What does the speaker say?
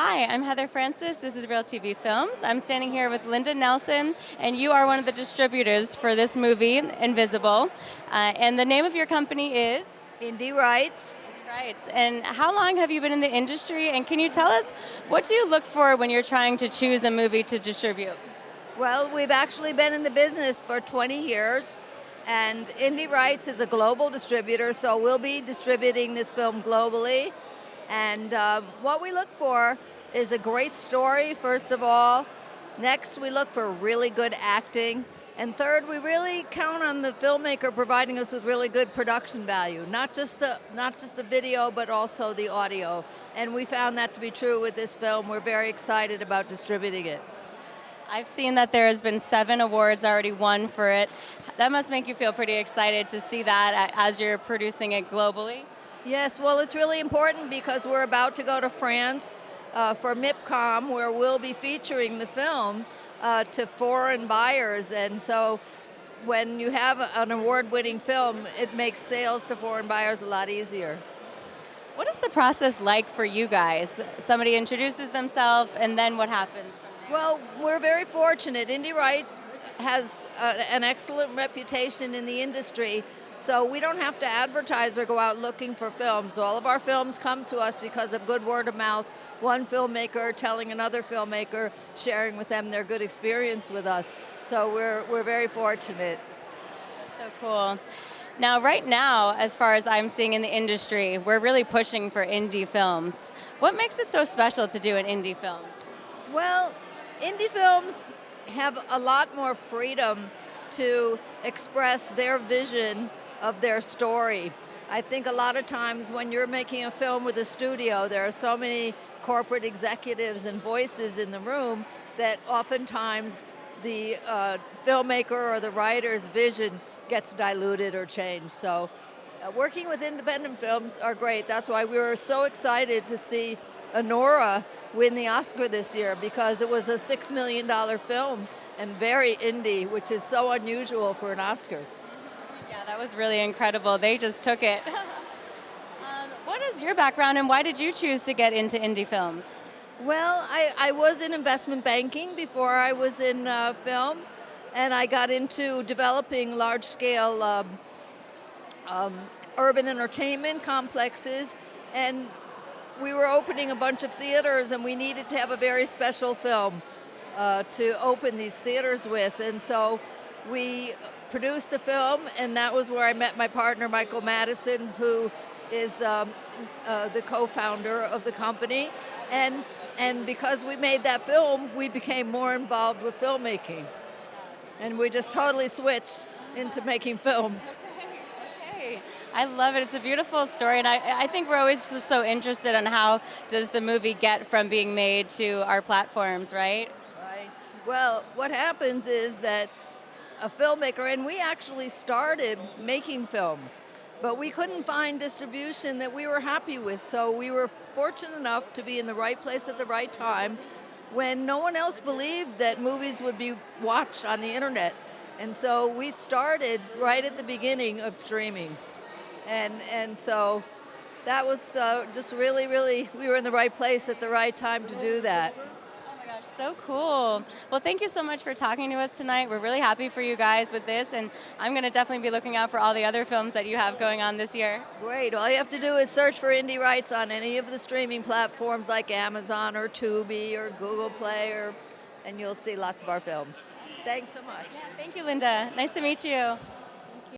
Hi, I'm Heather Francis. This is Real TV Films. I'm standing here with Linda Nelson, and you are one of the distributors for this movie, Invisible. And the name of your company is? Indie Rights. Right. And how long have you been in the industry? And can you tell us, what do you look for when you're trying to choose a movie to distribute? Well, we've actually been in the business for 20 years, and Indie Rights is a global distributor, so we'll be distributing this film globally. And what we look for is a great story, first of all. Next, we look for really good acting. And third, we really count on the filmmaker providing us with really good production value, not just the video, but also the audio. And we found that to be true with this film. We're very excited about distributing it. I've seen that there has been 7 awards already won for it. That must make you feel pretty excited to see that as you're producing it globally. Yes, well, it's really important because we're about to go to France for MIPCOM, where we'll be featuring the film to foreign buyers. And so when you have an award-winning film, it makes sales to foreign buyers a lot easier. What is the process like for you guys? Somebody introduces themselves, and then what happens from there? Well, we're very fortunate. Indie Rights has an excellent reputation in the industry, so we don't have to advertise or go out looking for films. All of our films come to us because of good word of mouth, one filmmaker telling another filmmaker, sharing with them their good experience with us. So we're very fortunate. That's so cool. Now, right now, as far as I'm seeing in the industry, we're really pushing for indie films. What makes it so special to do an indie film? Well, indie films have a lot more freedom to express their vision of their story. I think a lot of times when you're making a film with a studio, there are so many corporate executives and voices in the room that oftentimes the filmmaker or the writer's vision gets diluted or changed. So working with independent films are great. That's why we were so excited to see Honora win the Oscar this year, because it was a $6 million film and very indie, which is so unusual for an Oscar. Yeah, that was really incredible. They just took it. What is your background, and why did you choose to get into indie films? Well, I was in investment banking before I was in film, and I got into developing large-scale urban entertainment complexes, and we were opening a bunch of theaters, and we needed to have a very special film to open these theaters with. And so we produced a film, and that was where I met my partner, Michael Madison, who is the co-founder of the company. And because we made that film, we became more involved with filmmaking. And we just totally switched into making films. Okay. I love it. It's a beautiful story, and I think we're always just so interested in how does the movie get from being made to our platforms, right? Right. Well, what happens is that a filmmaker, and we actually started making films, but we couldn't find distribution that we were happy with, so we were fortunate enough to be in the right place at the right time when no one else believed that movies would be watched on the internet. And so we started right at the beginning of streaming. And so that was just really, really, we were in the right place at the right time to do that. Oh my gosh, so cool. Well, thank you so much for talking to us tonight. We're really happy for you guys with this, and I'm going to definitely be looking out for all the other films that you have going on this year. Great. All you have to do is search for Indie Rights on any of the streaming platforms like Amazon or Tubi or Google Play, and you'll see lots of our films. Thanks so much. Yeah, thank you, Linda. Nice to meet you.